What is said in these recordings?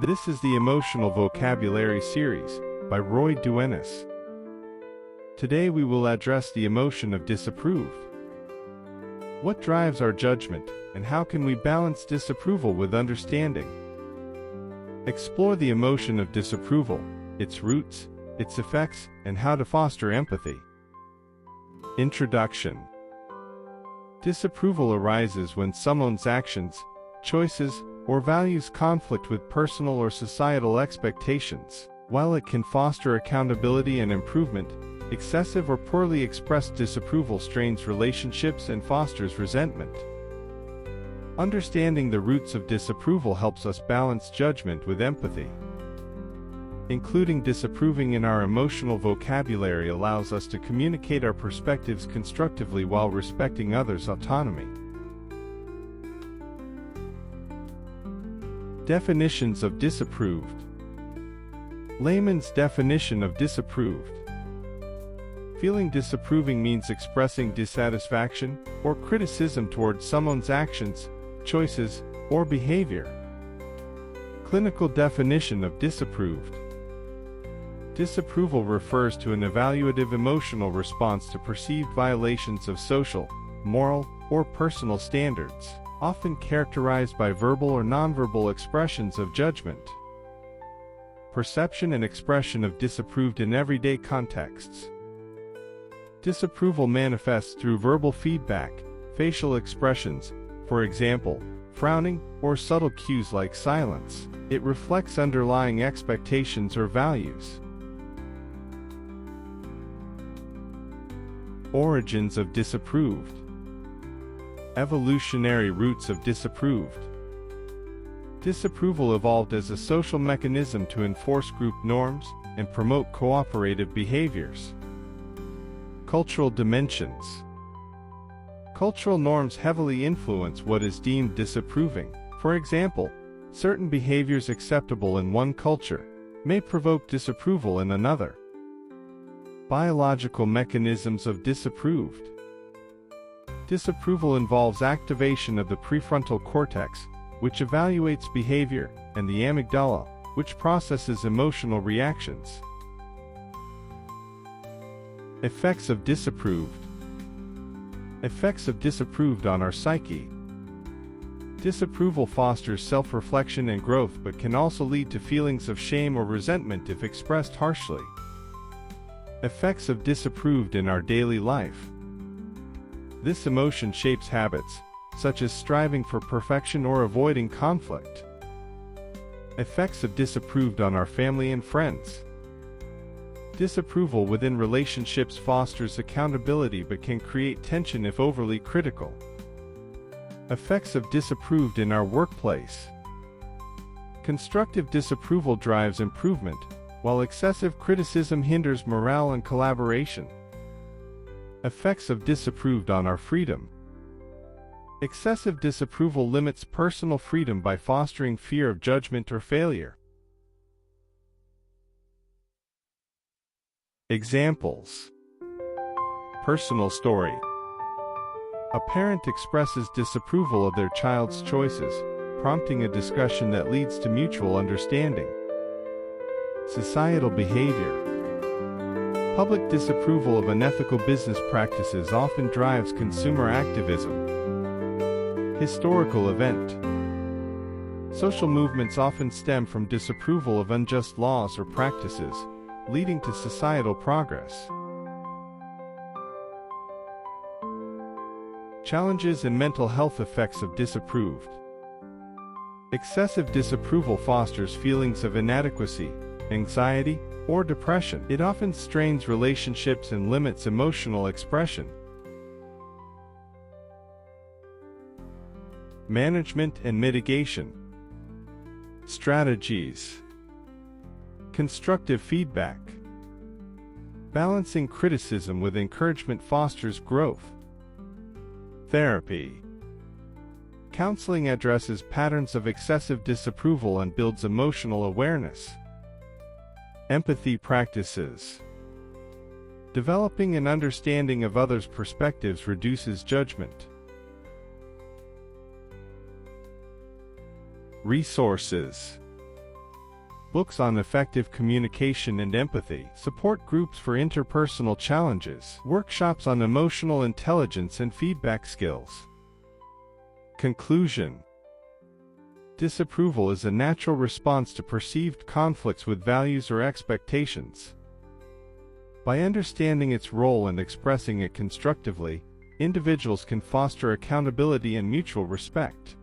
This is the Emotional Vocabulary series by Duenas. Today we will address the emotion of disapproved. What drives our judgment, and how can we balance disapproval with understanding? Explore the emotion of disapproval, its roots, its effects, and how to foster empathy. Introduction. Disapproval arises when someone's actions, choices, or values conflict with personal or societal expectations. While it can foster accountability and improvement, excessive or poorly expressed disapproval strains relationships and fosters resentment. Understanding the roots of disapproval helps us balance judgment with empathy. Including disapproving in our emotional vocabulary allows us to communicate our perspectives constructively while respecting others' autonomy. Definitions of disapproved. Layman's definition of disapproved. Feeling disapproving means expressing dissatisfaction or criticism towards someone's actions, choices, or behavior. Clinical definition of disapproved. Disapproval refers to an evaluative emotional response to perceived violations of social, moral, or personal standards, often characterized by verbal or nonverbal expressions of judgment. Perception and expression of disapproved in everyday contexts. Disapproval manifests through verbal feedback, facial expressions, for example, frowning, or subtle cues like silence. It reflects underlying expectations or values. Origins of disapproved. Evolutionary roots of disapproved. Disapproval evolved as a social mechanism to enforce group norms and promote cooperative behaviors. Cultural dimensions. Cultural norms heavily influence what is deemed disapproving. For example, certain behaviors acceptable in one culture may provoke disapproval in another. Biological mechanisms of disapproved. Disapproval involves activation of the prefrontal cortex, which evaluates behavior, and the amygdala, which processes emotional reactions. Effects of disapproved. Effects of disapproved on our psyche. Disapproval fosters self-reflection and growth but can also lead to feelings of shame or resentment if expressed harshly. Effects of disapproved in our daily life. This emotion shapes habits, such as striving for perfection or avoiding conflict. Effects of disapproved on our family and friends. Disapproval within relationships fosters accountability but can create tension if overly critical. Effects of disapproved in our workplace. Constructive disapproval drives improvement, while excessive criticism hinders morale and collaboration. Effects of disapproved on our freedom. Excessive disapproval limits personal freedom by fostering fear of judgment or failure. Examples. Personal story. A parent expresses disapproval of their child's choices, prompting a discussion that leads to mutual understanding. Societal behavior. Public disapproval of unethical business practices often drives consumer activism. Historical event. Social movements often stem from disapproval of unjust laws or practices, leading to societal progress. Challenges and mental health effects of disapproved. Excessive disapproval fosters feelings of inadequacy, anxiety, or depression. It often strains relationships and limits emotional expression. Management and mitigation. Strategies. Constructive feedback. Balancing criticism with encouragement fosters growth. Therapy. Counseling addresses patterns of excessive disapproval and builds emotional awareness. Empathy practices. Developing an understanding of others' perspectives reduces judgment. Resources. books on effective communication and empathy, support groups for interpersonal challenges, workshops on emotional intelligence and feedback skills. Conclusion. Disapproval is a natural response to perceived conflicts with values or expectations. By understanding its role and expressing it constructively, individuals can foster accountability and mutual respect.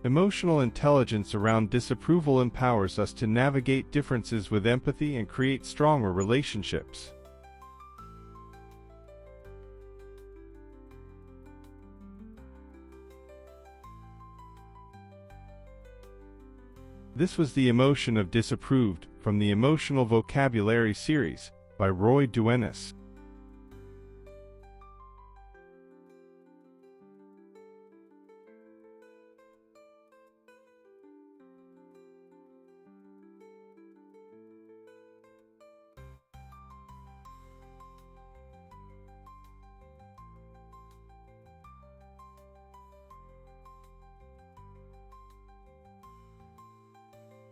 Emotional intelligence around disapproval empowers us to navigate differences with empathy and create stronger relationships. This was The Emotion of Disapproved from the Emotional Vocabulary series by Duenas.